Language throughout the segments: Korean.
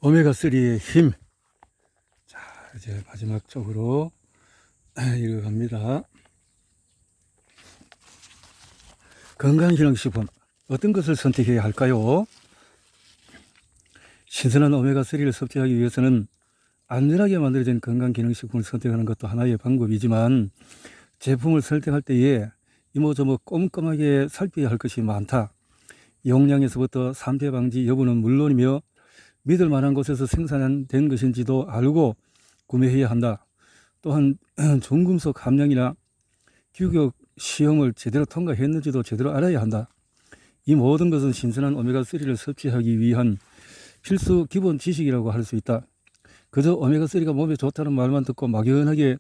오메가3의 힘. 자, 이제 마지막 쪽으로 이어갑니다. 건강기능식품. 어떤 것을 선택해야 할까요? 신선한 오메가3를 섭취하기 위해서는 안전하게 만들어진 건강기능식품을 선택하는 것도 하나의 방법이지만, 제품을 선택할 때에 이모저모 꼼꼼하게 살펴야 할 것이 많다. 용량에서부터 산패 방지 여부는 물론이며 믿을 만한 곳에서 생산된 것인지도 알고 구매해야 한다. 또한 중금속 함량이나 규격 시험을 제대로 통과했는지도 제대로 알아야 한다. 이 모든 것은 신선한 오메가3를 섭취하기 위한 필수 기본 지식이라고 할 수 있다. 그저 오메가3가 몸에 좋다는 말만 듣고 막연하게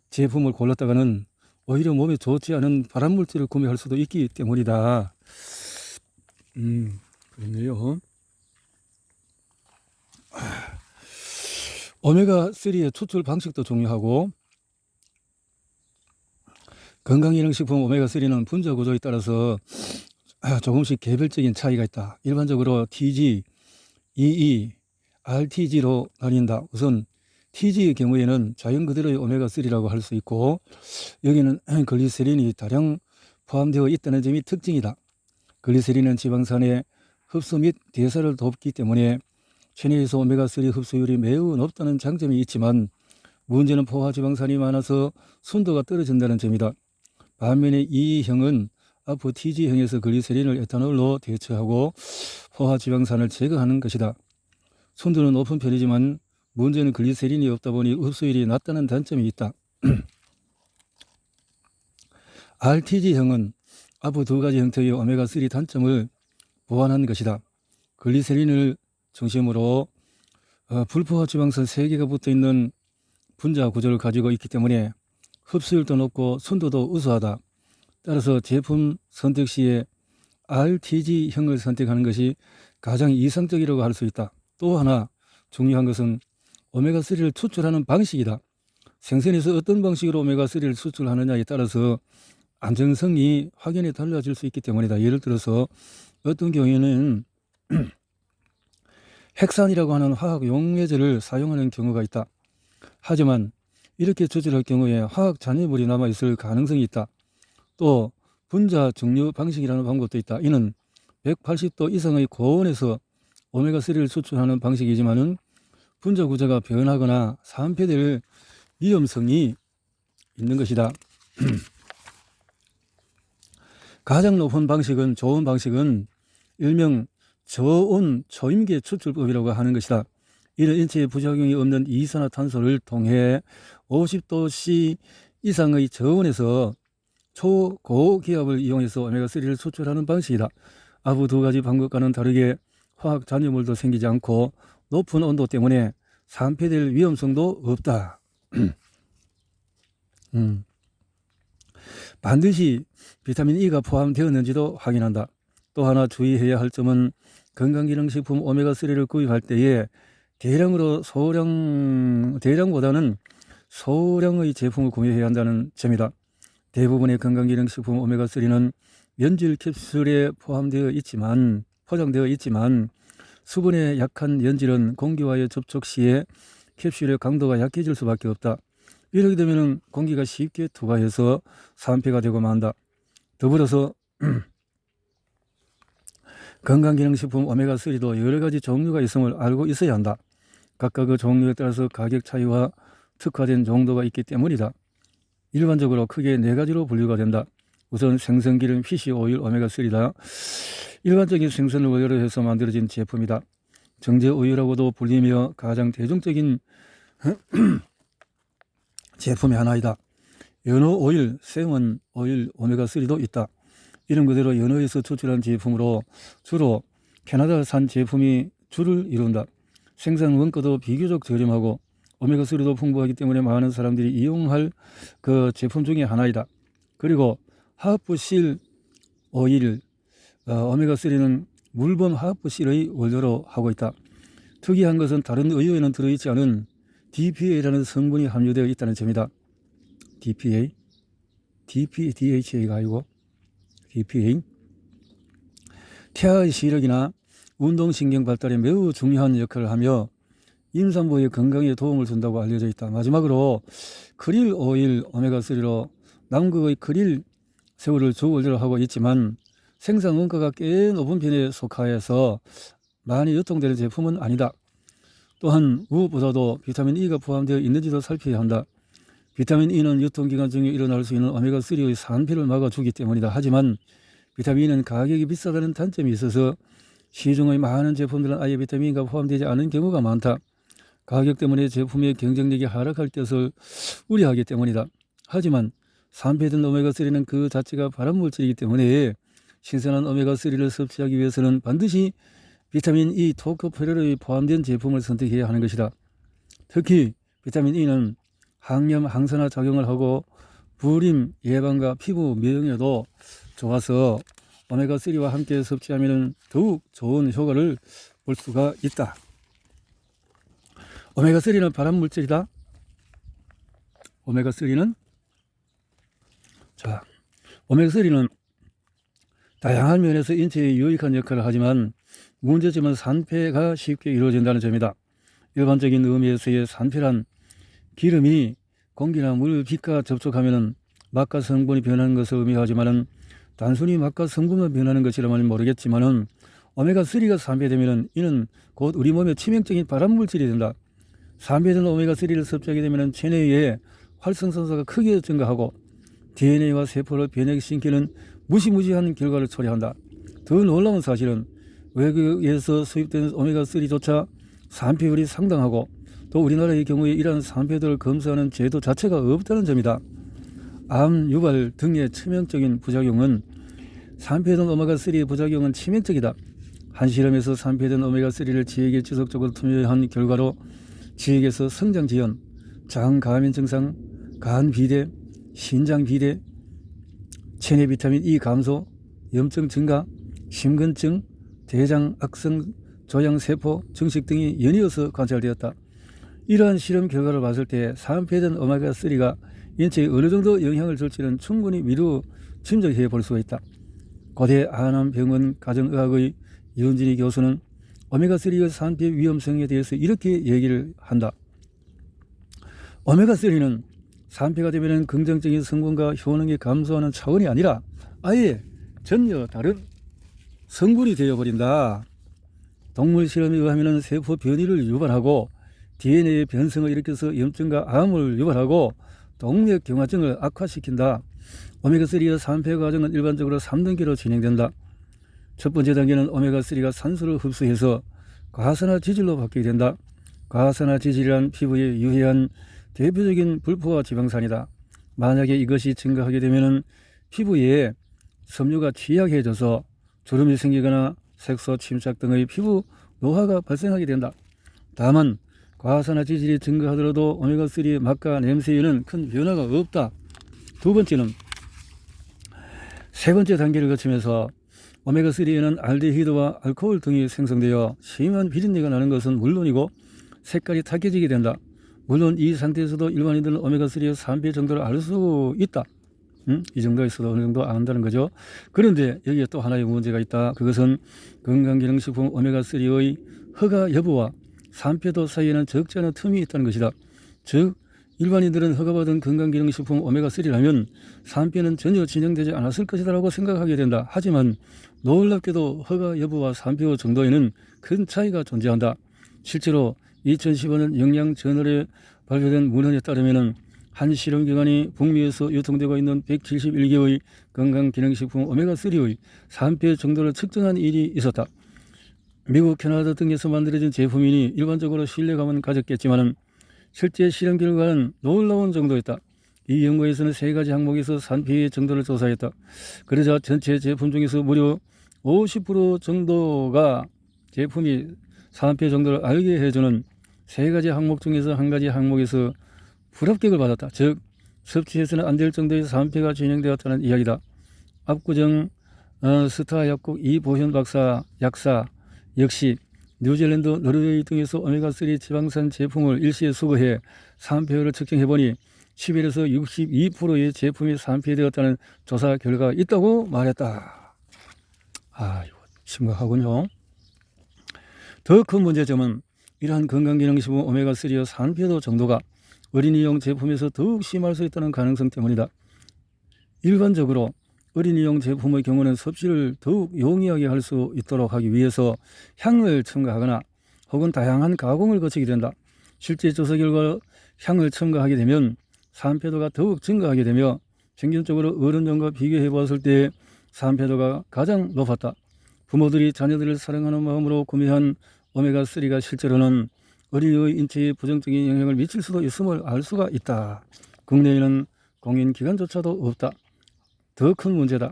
제품을 골랐다가는 오히려 몸에 좋지 않은 발암물질을 구매할 수도 있기 때문이다. 그렇네요. 오메가3의 추출 방식도 중요하고, 건강기능식품 오메가3는 분자 구조에 따라서 조금씩 개별적인 차이가 있다. 일반적으로 TG, EE, RTG로 나뉜다. 우선 TG의 경우에는 자연 그대로의 오메가3라고 할 수 있고, 여기는 글리세린이 다량 포함되어 있다는 점이 특징이다. 글리세린은 지방산의 흡수 및 대사를 돕기 때문에 체내에서 오메가3 흡수율이 매우 높다는 장점이 있지만, 문제는 포화지방산이 많아서 순도가 떨어진다는 점이다. 반면에 E형은 아프 TG형에서 글리세린을 에탄올로 대체하고 포화지방산을 제거하는 것이다. 순도는 높은 편이지만 문제는 글리세린이 없다 보니 흡수율이 낮다는 단점이 있다. RTG형은 아프 두 가지 형태의 오메가3 단점을 보완한 것이다. 글리세린을 중심으로 불포화 지방산 3개가 붙어있는 분자 구조를 가지고 있기 때문에 흡수율도 높고 순도도 우수하다. 따라서 제품 선택 시에 RTG형을 선택하는 것이 가장 이상적이라고 할 수 있다. 또 하나 중요한 것은 오메가3를 추출하는 방식이다. 생선에서 어떤 방식으로 오메가3를 추출하느냐에 따라서 안정성이 확연히 달라질 수 있기 때문이다. 예를 들어서 어떤 경우에는 핵산이라고 하는 화학 용매제를 사용하는 경우가 있다. 하지만 이렇게 추출할 경우에 화학 잔여물이 남아있을 가능성이 있다. 또 분자 증류 방식이라는 방법도 있다. 이는 180도 이상의 고온에서 오메가3를 추출하는 방식이지만은 분자 구조가 변하거나 산패될 위험성이 있는 것이다. 가장 높은 방식은, 좋은 방식은 일명 저온 초임계 추출법이라고 하는 것이다. 이는 인체에 부작용이 없는 이산화탄소를 통해 50도C 이상의 저온에서 초고기압을 이용해서 오메가3를 추출하는 방식이다. 아부 두 가지 방법과는 다르게 화학 잔여물도 생기지 않고 높은 온도 때문에 산패될 위험성도 없다. 반드시 비타민 E가 포함되었는지도 확인한다. 또 하나 주의해야 할 점은 건강기능식품 오메가3를 구입할 때에 대량보다는 소량의 제품을 구매해야 한다는 점이다. 대부분의 건강기능식품 오메가3는 연질 캡슐에 포장되어 있지만 수분에 약한 연질은 공기와의 접촉 시에 캡슐의 강도가 약해질 수밖에 없다. 이렇게 되면 공기가 쉽게 투과해서 산패가 되고 만다. 더불어서 건강기능식품 오메가3도 여러 가지 종류가 있음을 알고 있어야 한다. 각각의 종류에 따라서 가격 차이와 특화된 정도가 있기 때문이다. 일반적으로 크게 4가지로 분류가 된다. 우선 생선기름 피시 오일 오메가3다. 일반적인 생선을 원료로 해서 만들어진 제품이다. 정제우유라고도 불리며 가장 대중적인 제품의 하나이다. 연어 오일, 생원 오일 오메가3도 있다. 이름 그대로 연어에서 추출한 제품으로 주로 캐나다산 제품이 주를 이룬다. 생산 원가도 비교적 저렴하고 오메가3도 풍부하기 때문에 많은 사람들이 이용할 그 제품 중에 하나이다. 그리고 하프실 오일, 오메가3는 물범 하프실의 원료로 하고 있다. 특이한 것은 다른 의료에는 들어있지 않은 DPA라는 성분이 함유되어 있다는 점이다. DHA가 아니고 DPA. 태아의 시력이나 운동신경 발달에 매우 중요한 역할을 하며 임산부의 건강에 도움을 준다고 알려져 있다. 마지막으로 크릴 오일 오메가3로 남극의 크릴 새우를 주 원료로 하고 있지만 생산 원가가 꽤 높은 편에 속하여서 많이 유통되는 제품은 아니다. 또한 무엇보다도 비타민 E가 포함되어 있는지도 살펴야 한다. 비타민 E는 유통기간 중에 일어날 수 있는 오메가3의 산패를 막아주기 때문이다. 하지만 비타민 E는 가격이 비싸다는 단점이 있어서 시중의 많은 제품들은 아예 비타민 E가 포함되지 않은 경우가 많다. 가격 때문에 제품의 경쟁력이 하락할 것을 우려하기 때문이다. 하지만 산패된 오메가3는 그 자체가 발암물질이기 때문에 신선한 오메가3를 섭취하기 위해서는 반드시 비타민 E 토코페롤이 포함된 제품을 선택해야 하는 것이다. 특히 비타민 E는 항염, 항산화 작용을 하고 불임 예방과 피부 미용에도 좋아서 오메가3와 함께 섭취하면 더욱 좋은 효과를 볼 수가 있다. 오메가3는 발암물질이다. 오메가3는 다양한 면에서 인체에 유익한 역할을 하지만 문제점은 산패가 쉽게 이루어진다는 점이다. 일반적인 의미에서의 산패란 기름이 공기나 물, 빛과 접촉하면 막과 성분이 변하는 것을 의미하지만 단순히 막과 성분만 변하는 것이라면 모르겠지만 오메가3가 산패되면 이는 곧 우리 몸에 치명적인 발암물질이 된다. 산패된 오메가3를 섭취하게 되면 체내에 활성산소가 크게 증가하고 DNA와 세포를 변형시키는 무시무시한 결과를 초래한다. 더 놀라운 사실은 외국에서 수입된 오메가3조차 산패율이 상당하고 또 우리나라의 경우에 이러한 산패들을 검사하는 제도 자체가 없다는 점이다. 암 유발 등의 치명적인 부작용은 산패된 오메가3의 부작용은 치명적이다. 한 실험에서 산패된 오메가3를 쥐에게 지속적으로 투여한 결과로 쥐에게서 성장 지연, 장 감염 증상, 간 비대, 신장 비대, 체내 비타민 E 감소, 염증 증가, 심근증, 대장 악성 조양세포 증식 등이 연이어서 관찰되었다. 이러한 실험 결과를 봤을 때 산패된 오메가3가 인체에 어느 정도 영향을 줄지는 충분히 미루 짐작해 볼 수가 있다. 고대 안암병원 가정의학의 이은진희 교수는 오메가3의 산패 위험성에 대해서 이렇게 얘기를 한다. 오메가3는 산패가 되면 긍정적인 성분과 효능이 감소하는 차원이 아니라 아예 전혀 다른 성분이 되어버린다. 동물 실험에 의하면 세포 변이를 유발하고 DNA의 변성을 일으켜서 염증과 암을 유발하고 동맥 경화증을 악화시킨다. 오메가3의 산패 과정은 일반적으로 3단계로 진행된다. 첫 번째 단계는 오메가3가 산소를 흡수해서 과산화 지질로 바뀌게 된다. 과산화 지질이란 피부에 유해한 대표적인 불포화 지방산이다. 만약에 이것이 증가하게 되면 피부에 섬유가 취약해져서 주름이 생기거나 색소 침착 등의 피부 노화가 발생하게 된다. 다만 과산화 지질이 증가하더라도 오메가3의 맛과 냄새에는 큰 변화가 없다. 세 번째 단계를 거치면서 오메가3에는 알데히드와 알코올 등이 생성되어 심한 비린내가 나는 것은 물론이고 색깔이 탁해지게 된다. 물론 이 상태에서도 일반인들은 오메가3의 산패 정도를 알 수 있다. 이 정도 있어도 어느 정도 안다는 거죠. 그런데 여기에 또 하나의 문제가 있다. 그것은 건강기능식품 오메가3의 허가 여부와 산패도 사이에는 적지 않은 틈이 있다는 것이다. 즉 일반인들은 허가받은 건강기능식품 오메가3라면 산패는 전혀 진행되지 않았을 것이라고 생각하게 된다. 하지만 놀랍게도 허가 여부와 산패 정도에는 큰 차이가 존재한다. 실제로 2015년 영양저널에 발표된 문헌에 따르면 한 실험기관이 북미에서 유통되고 있는 171개의 건강기능식품 오메가3의 산패 정도를 측정한 일이 있었다. 미국, 캐나다 등에서 만들어진 제품이니 일반적으로 신뢰감은 가졌겠지만 실제 실험 결과는 놀라운 정도였다. 이 연구에서는 3가지 항목에서 산패의 정도를 조사했다. 그러자 전체 제품 중에서 무려 50% 정도가 제품이 산패 정도를 알게 해주는 3가지 항목 중에서 한 가지 항목에서 불합격을 받았다. 즉 섭취해서는 안 될 정도의 산패가 진행되었다는 이야기다. 압구정 스타 약국 이보현 박사 약사 역시 뉴질랜드, 노르웨이 등에서 오메가3 지방산 제품을 일시에 수거해 산패율을 측정해보니 11에서 62%의 제품이 산패되었다는 조사 결과가 있다고 말했다. 이거 심각하군요. 더 큰 문제점은 이러한 건강기능식품 오메가3의 산패도 정도가 어린이용 제품에서 더욱 심할 수 있다는 가능성 때문이다. 일반적으로 어린이용 제품의 경우는 섭취를 더욱 용이하게 할 수 있도록 하기 위해서 향을 첨가하거나 혹은 다양한 가공을 거치게 된다. 실제 조사 결과 향을 첨가하게 되면 산패도가 더욱 증가하게 되며 평균적으로 어른용과 비교해 보았을 때 산패도가 가장 높았다. 부모들이 자녀들을 사랑하는 마음으로 구매한 오메가3가 실제로는 어린이의 인체에 부정적인 영향을 미칠 수도 있음을 알 수가 있다. 국내에는 공인기관조차도 없다. 더 큰 문제다.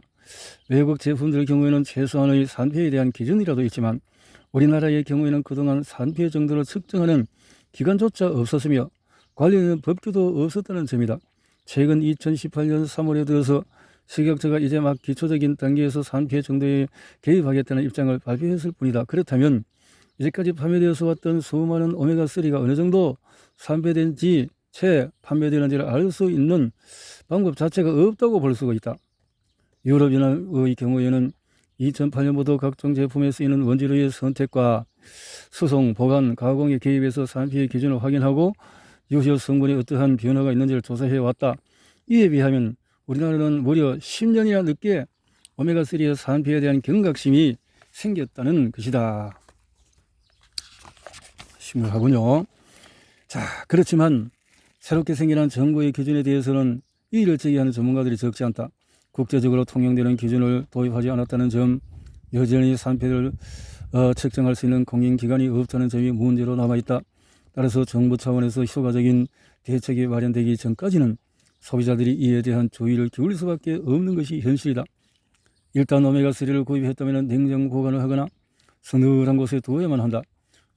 외국 제품들의 경우에는 최소한의 산패에 대한 기준이라도 있지만 우리나라의 경우에는 그동안 산패 정도를 측정하는 기관조차 없었으며 관련된 법규도 없었다는 점이다. 최근 2018년 3월에 들어서 식약처가 이제 막 기초적인 단계에서 산패 정도에 개입하겠다는 입장을 발표했을 뿐이다. 그렇다면 이제까지 판매되어서 왔던 수많은 오메가3가 어느 정도 산패된지 채 판매되는지를 알 수 있는 방법 자체가 없다고 볼 수가 있다. 유럽연합의 경우에는 2008년부터 각종 제품에 쓰이는 원재료의 선택과 수송, 보관, 가공에 개입해서 산패의 기준을 확인하고 유효 성분에 어떠한 변화가 있는지를 조사해 왔다. 이에 비하면 우리나라는 무려 10년이나 늦게 오메가3의 산패에 대한 경각심이 생겼다는 것이다. 심각하군요. 자, 그렇지만 새롭게 생겨난 정부의 기준에 대해서는 이의를 제기하는 전문가들이 적지 않다. 국제적으로 통용되는 기준을 도입하지 않았다는 점, 여전히 산패를 측정할 수 있는 공인기관이 없다는 점이 문제로 남아있다. 따라서 정부 차원에서 효과적인 대책이 마련되기 전까지는 소비자들이 이에 대한 주의를 기울일 수밖에 없는 것이 현실이다. 일단 오메가3를 구입했다면 냉장 보관을 하거나 서늘한 곳에 두어야만 한다.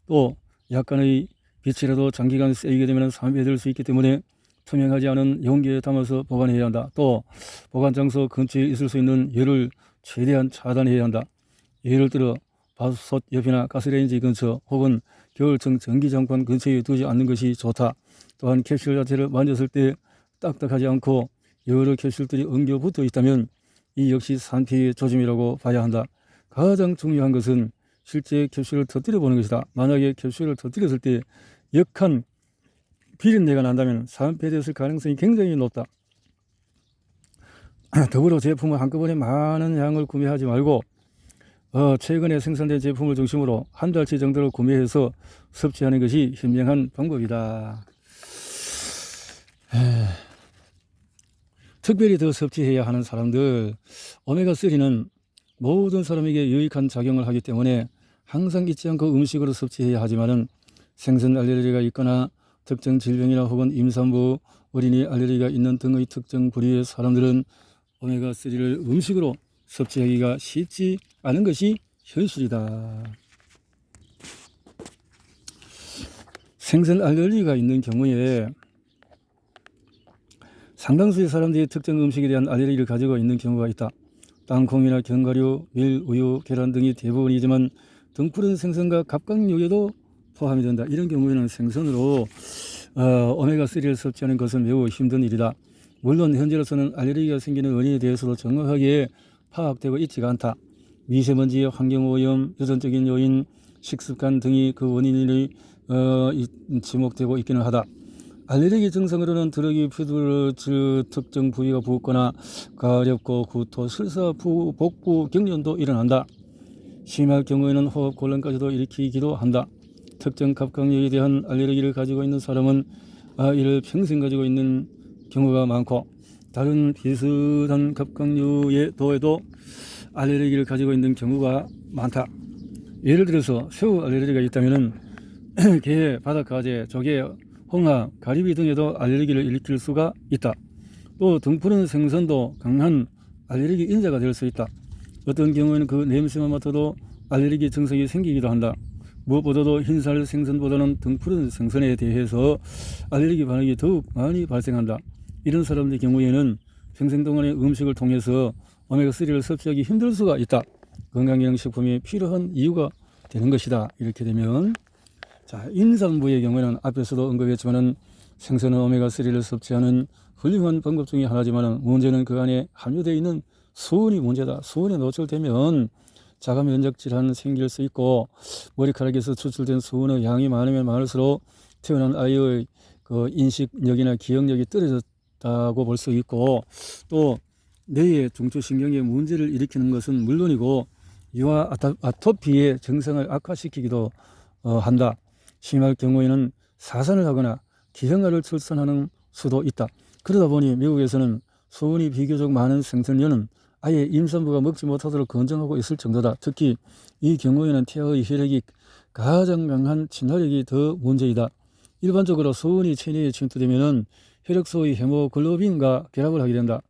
또 약간의 빛이라도 장기간 쓰이게 되면 산패될 수 있기 때문에 투명하지 않은 용기에 담아서 보관해야 한다. 또 보관 장소 근처에 있을 수 있는 열을 최대한 차단해야 한다. 예를 들어 밥솥 옆이나 가스레인지 근처 혹은 겨울철 전기장판 근처에 두지 않는 것이 좋다. 또한 캡슐 자체를 만졌을 때 딱딱하지 않고 여러 캡슐들이 엉겨 붙어 있다면 이 역시 산패의 조짐이라고 봐야 한다. 가장 중요한 것은 실제 캡슐을 터뜨려 보는 것이다. 만약에 캡슐을 터뜨렸을 때 역한 비린내가 난다면 산패됐을 가능성이 굉장히 높다. 더불어 제품을 한꺼번에 많은 양을 구매하지 말고 최근에 생산된 제품을 중심으로 한 달치 정도를 구매해서 섭취하는 것이 현명한 방법이다. 특별히 더 섭취해야 하는 사람들, 오메가3는 모든 사람에게 유익한 작용을 하기 때문에 항상 잊지 않고 음식으로 섭취해야 하지만은 생선 알레르기가 있거나 특정 질병이나 혹은 임산부, 어린이 알레르기가 있는 등의 특정 부류의 사람들은 오메가3를 음식으로 섭취하기가 쉽지 않은 것이 현실이다. 생선 알레르기가 있는 경우에 상당수의 사람들이 특정 음식에 대한 알레르기를 가지고 있는 경우가 있다. 땅콩이나 견과류, 밀, 우유, 계란 등이 대부분이지만 등푸른 생선과 갑각류에도 포함이 된다. 이런 경우에는 생선으로 오메가3를 섭취하는 것은 매우 힘든 일이다. 물론 현재로서는 알레르기가 생기는 원인에 대해서도 정확하게 파악되고 있지가 않다. 미세먼지의 환경오염, 유전적인 요인, 식습관 등이 그 원인이 지목되고 있기는 하다. 알레르기 증상으로는 드러기, 피부를 특정 부위가 붓거나 가렵고 구토, 설사, 복부, 경련도 일어난다. 심할 경우에는 호흡 곤란까지도 일으키기도 한다. 특정 갑각류에 대한 알레르기를 가지고 있는 사람은 이를 평생 가지고 있는 경우가 많고 다른 비슷한 갑각류에도 알레르기를 가지고 있는 경우가 많다. 예를 들어서 새우 알레르기가 있다면 게, 바닷가재, 조개, 홍합, 가리비 등에도 알레르기를 일으킬 수가 있다. 또 등푸른 생선도 강한 알레르기 인자가 될 수 있다. 어떤 경우에는 그 냄새만 맡아도 알레르기 증상이 생기기도 한다. 무엇보다도 흰살 생선보다는 등푸른 생선에 대해서 알레르기 반응이 더욱 많이 발생한다. 이런 사람들의 경우에는 평생 동안의 음식을 통해서 오메가3를 섭취하기 힘들 수가 있다. 건강기능식품이 필요한 이유가 되는 것이다. 이렇게 되면 자, 임산부의 경우에는 앞에서도 언급했지만은 생선은 오메가3를 섭취하는 훌륭한 방법 중에 하나지만은 문제는 그 안에 함유되어 있는 수은이 문제다. 수은에 노출되면 자가 면역 질환 생길 수 있고, 머리카락에서 추출된 수은의 양이 많으면 많을수록 태어난 아이의 그 인식력이나 기억력이 떨어졌다고 볼 수 있고, 또 뇌의 중추신경에 문제를 일으키는 것은 물론이고 유아 아토피의 증상을 악화시키기도 한다. 심할 경우에는 사산을 하거나 기형아를 출산하는 수도 있다. 그러다 보니 미국에서는 수은이 비교적 많은 생선류는 아예 임산부가 먹지 못하도록 건정하고 있을 정도다. 특히 이 경우에는 태아의 혈액이 가장 강한 친화력이 더 문제이다. 일반적으로 수은이 체내에 침투되면 혈액소의 헤모글로빈과 결합을 하게 된다.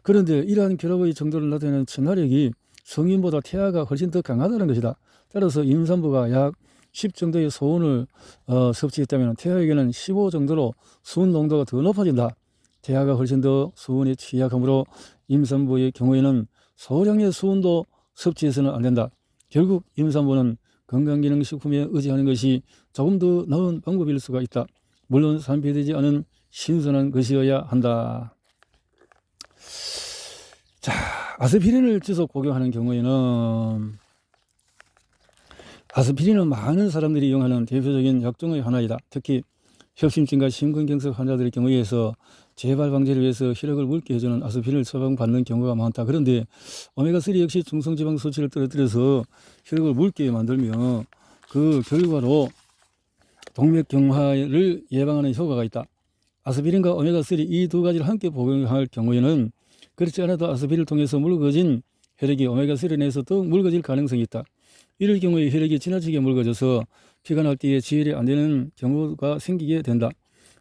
그런데 이러한 결합의 정도를 나타내는 친화력이 성인보다 태아가 훨씬 더 강하다는 것이다. 따라서 임산부가 약 10 정도의 수은을 섭취했다면 태아에게는 15 정도로 수은 농도가 더 높아진다. 태아가 훨씬 더 수은에 취약하므로 임산부의 경우에는 소량의 수은도 섭취해서는 안 된다. 결국 임산부는 건강기능식품에 의지하는 것이 조금 더 나은 방법일 수가 있다. 물론 산패되지 않은 신선한 것이어야 한다. 자, 아스피린을 지속 복용하는 경우에는 아스피린은 많은 사람들이 이용하는 대표적인 약 중의 하나이다. 특히 협심증과 심근경색 환자들의 경우에서 재발 방지를 위해서 혈액을 묽게 해주는 아스피린을 처방받는 경우가 많다. 그런데 오메가3 역시 중성지방 수치를 떨어뜨려서 혈액을 묽게 만들며 그 결과로 동맥경화를 예방하는 효과가 있다. 아스피린과 오메가3 이 두 가지를 함께 복용할 경우에는 그렇지 않아도 아스피린을 통해서 묽어진 혈액이 오메가3를 내서 더욱 묽어질 가능성이 있다. 이럴 경우에 혈액이 지나치게 묽어져서 피가 날 때에 지혈이 안 되는 경우가 생기게 된다.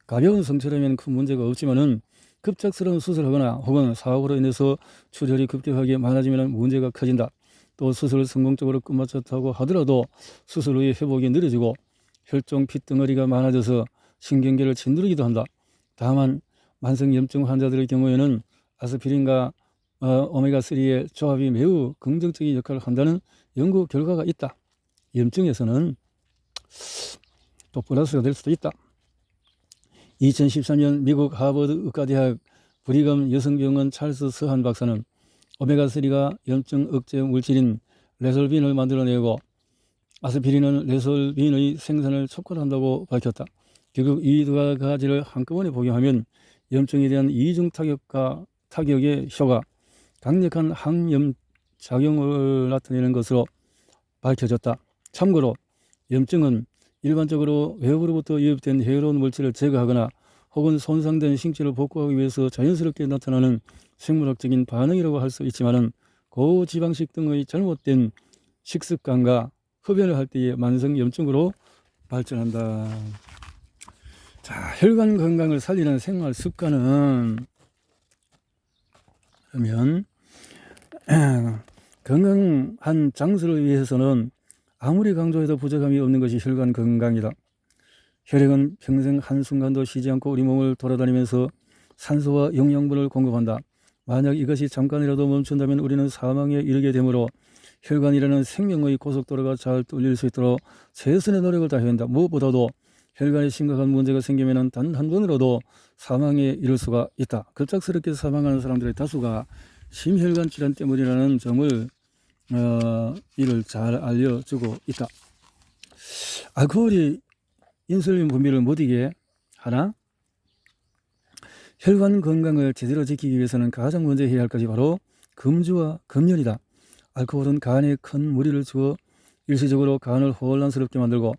가벼운 상처라면 큰 문제가 없지만은 급작스러운 수술하거나 혹은 사고로 인해서 출혈이 급격하게 많아지면 문제가 커진다. 또 수술을 성공적으로 끝마쳤다고 하더라도 수술 후에 회복이 느려지고 혈종 핏덩어리가 많아져서 신경계를 짓누르기도 한다. 다만 만성염증 환자들의 경우에는 아스피린과 오메가3의 조합이 매우 긍정적인 역할을 한다는 연구 결과가 있다. 염증에서는 또 플러스가 될 수도 있다. 2013년 미국 하버드 의과대학 브리검 여성병원 찰스 서한 박사는 오메가3가 염증 억제 물질인 레솔빈을 만들어내고 아스피린은 레솔빈의 생산을 촉발한다고 밝혔다. 결국 이 두 가지를 한꺼번에 복용하면 염증에 대한 이중 타격의 효과, 강력한 항염 작용을 나타내는 것으로 밝혀졌다. 참고로 염증은 일반적으로 외부로부터 유입된 해로운 물질을 제거하거나 혹은 손상된 신체를 복구하기 위해서 자연스럽게 나타나는 생물학적인 반응이라고 할 수 있지만 고지방식 등의 잘못된 식습관과 흡연을 할 때의 만성염증으로 발전한다. 자, 혈관 건강을 살리는 생활 습관은 그러면 건강한 장수를 위해서는 아무리 강조해도 부족함이 없는 것이 혈관 건강이다. 혈액은 평생 한순간도 쉬지 않고 우리 몸을 돌아다니면서 산소와 영양분을 공급한다. 만약 이것이 잠깐이라도 멈춘다면 우리는 사망에 이르게 되므로 혈관이라는 생명의 고속도로가 잘 뚫릴 수 있도록 최선의 노력을 다해야 한다. 무엇보다도 혈관에 심각한 문제가 생기면 단 한 번으로도 사망에 이를 수가 있다. 급작스럽게 사망하는 사람들의 다수가 심혈관 질환 때문이라는 점을 이를 잘 알려주고 있다. 알코올이 인슐린 분비를 못이게 하나? 혈관 건강을 제대로 지키기 위해서는 가장 먼저 해야 할 것이 바로 금주와 금연이다. 알코올은 간에 큰 무리를 주어 일시적으로 간을 혼란스럽게 만들고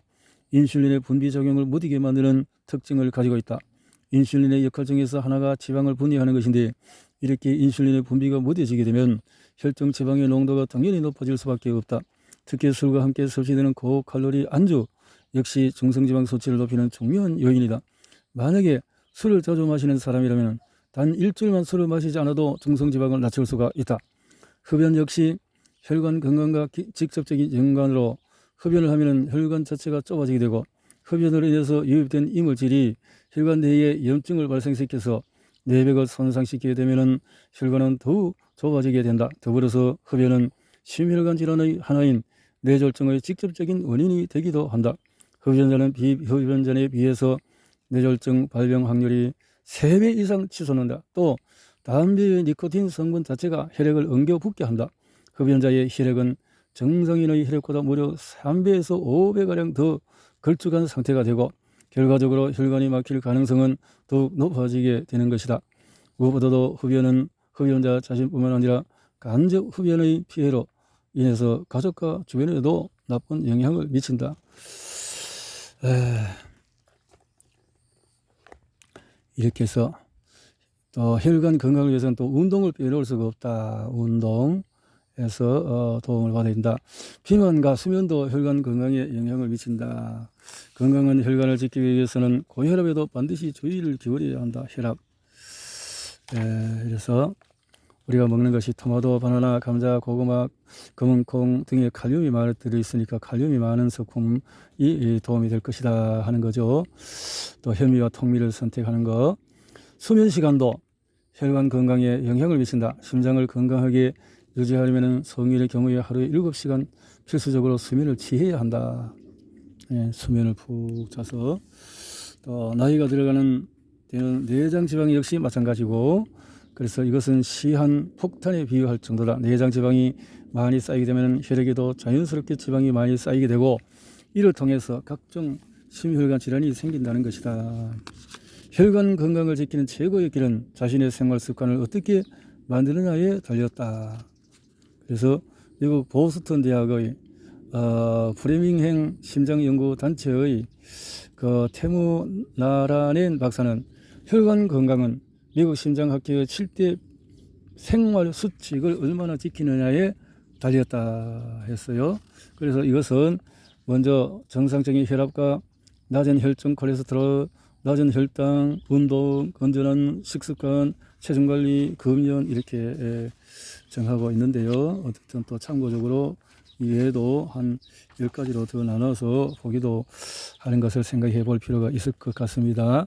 인슐린의 분비 작용을 못이게 만드는 특징을 가지고 있다. 인슐린의 역할 중에서 하나가 지방을 분해하는 것인데 이렇게 인슐린의 분비가 못해지게 되면 혈중 지방의 농도가 당연히 높아질 수밖에 없다. 특히 술과 함께 섭취되는 고칼로리 안주 역시 중성지방 수치를 높이는 중요한 요인이다. 만약에 술을 자주 마시는 사람이라면 단 일주일만 술을 마시지 않아도 중성지방을 낮출 수가 있다. 흡연 역시 혈관 건강과 직접적인 연관으로 흡연을 하면 혈관 자체가 좁아지게 되고 흡연으로 인해서 유입된 이물질이 혈관 내에 염증을 발생시켜서 내벽을 손상시키게 되면 혈관은 더욱 좁아지게 된다. 더불어서 흡연은 심혈관 질환의 하나인 뇌졸중의 직접적인 원인이 되기도 한다. 흡연자는 비흡연자에 비해서 뇌졸중 발병 확률이 3배 이상 치솟는다. 또 담배의 니코틴 성분 자체가 혈액을 엉겨 붓게 한다. 흡연자의 혈액은 정상인의 혈액보다 무려 3배에서 5배가량 더 걸쭉한 상태가 되고 결과적으로 혈관이 막힐 가능성은 더욱 높아지게 되는 것이다. 무엇보다도 흡연자 자신뿐만 아니라 간접 흡연의 피해로 인해서 가족과 주변에도 나쁜 영향을 미친다. 이렇게 해서 또 혈관 건강을 위해서는 또 운동을 빼놓을 수가 없다. 운동에서 도움을 받아야 된다. 비만과 수면도 혈관 건강에 영향을 미친다. 건강한 혈관을 지키기 위해서는 고혈압에도 반드시 주의를 기울여야 한다. 혈압. 그래서 우리가 먹는 것이 토마토, 바나나, 감자, 고구마, 검은콩 등에 칼륨이 많이 들어있으니까 칼륨이 많은 식품이 도움이 될 것이다 하는 거죠. 또 현미와 통밀을 선택하는 것. 수면 시간도 혈관 건강에 영향을 미친다. 심장을 건강하게 유지하려면 성인의 경우에 하루에 7시간 필수적으로 수면을 취해야 한다. 수면을 푹 자서. 또 나이가 들어가는 때는 내장 지방이 역시 마찬가지고, 그래서 이것은 시한 폭탄에 비유할 정도다. 내장 지방이 많이 쌓이게 되면 혈액에도 자연스럽게 지방이 많이 쌓이게 되고 이를 통해서 각종 심혈관 질환이 생긴다는 것이다. 혈관 건강을 지키는 최고의 길은 자신의 생활 습관을 어떻게 만드느냐에 달렸다. 그래서 미국 보스턴 대학의 브레밍햄 심장연구단체의 그 테무 나라넨 박사는 혈관 건강은 미국 심장학회의 7대 생활 수칙을 얼마나 지키느냐에 달렸다 했어요. 그래서 이것은 먼저 정상적인 혈압과 낮은 혈중 콜레스테롤, 낮은 혈당, 운동, 건전한 식습관, 체중관리, 금연 이렇게 정하고 있는데요. 어쨌든 또 참고적으로 이외에도 한 10가지로 더 나눠서 보기도 하는 것을 생각해 볼 필요가 있을 것 같습니다.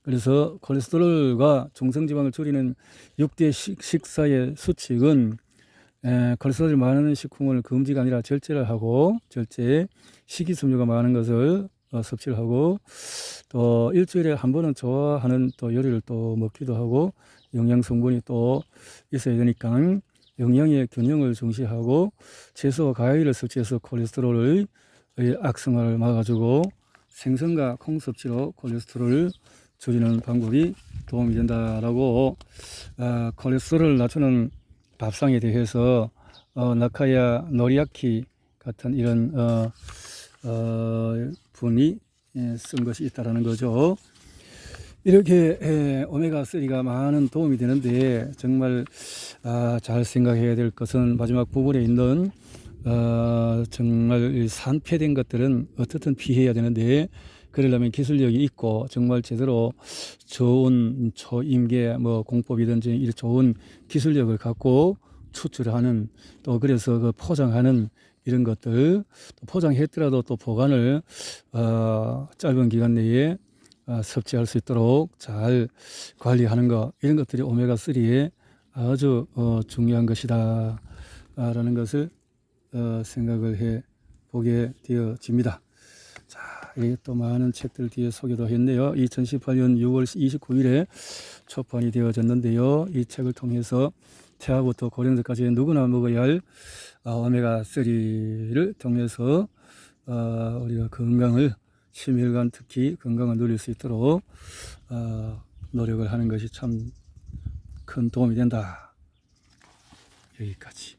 그래서 콜레스테롤과 중성지방을 줄이는 6대 식사의 수칙은 콜레스테롤이 많은 식품을 금지가 아니라 절제를 하고, 식이섬유가 많은 것을 섭취를 하고, 또 일주일에 한 번은 좋아하는 또 요리를 또 먹기도 하고, 영양 성분이 또 있어야 되니까 영양의 균형을 중시하고 채소와 과일을 섭취해서 콜레스테롤의 악성화를 막아주고 생선과 콩 섭취로 콜레스테롤을 줄이는 방법이 도움이 된다라고 콜레스테롤을 낮추는 밥상에 대해서 나카야 노리아키 같은 이런 분이 쓴 것이 있다라는 거죠. 이렇게 오메가3가 많은 도움이 되는데 정말 잘 생각해야 될 것은 마지막 부분에 있는 정말 산패된 것들은 어떻든 피해야 되는데, 그러려면 기술력이 있고 정말 제대로 좋은 초임계 공법이든지 이런 좋은 기술력을 갖고 추출하는, 또 그래서 그 포장하는 이런 것들, 또 포장했더라도 또 보관을 짧은 기간 내에 섭취할 수 있도록 잘 관리하는 것, 이런 것들이 오메가3에 아주 중요한 것이다 라는 것을 생각을 해 보게 되어집니다. 자, 이게 또 많은 책들 뒤에 소개도 했네요. 2018년 6월 29일에 초판이 되어졌는데요. 이 책을 통해서 태아부터 고령자까지 누구나 먹어야 할 오메가3를 통해서 우리가 건강을, 심혈관 특히 건강을 누릴 수 있도록 노력을 하는 것이 참 큰 도움이 된다. 여기까지.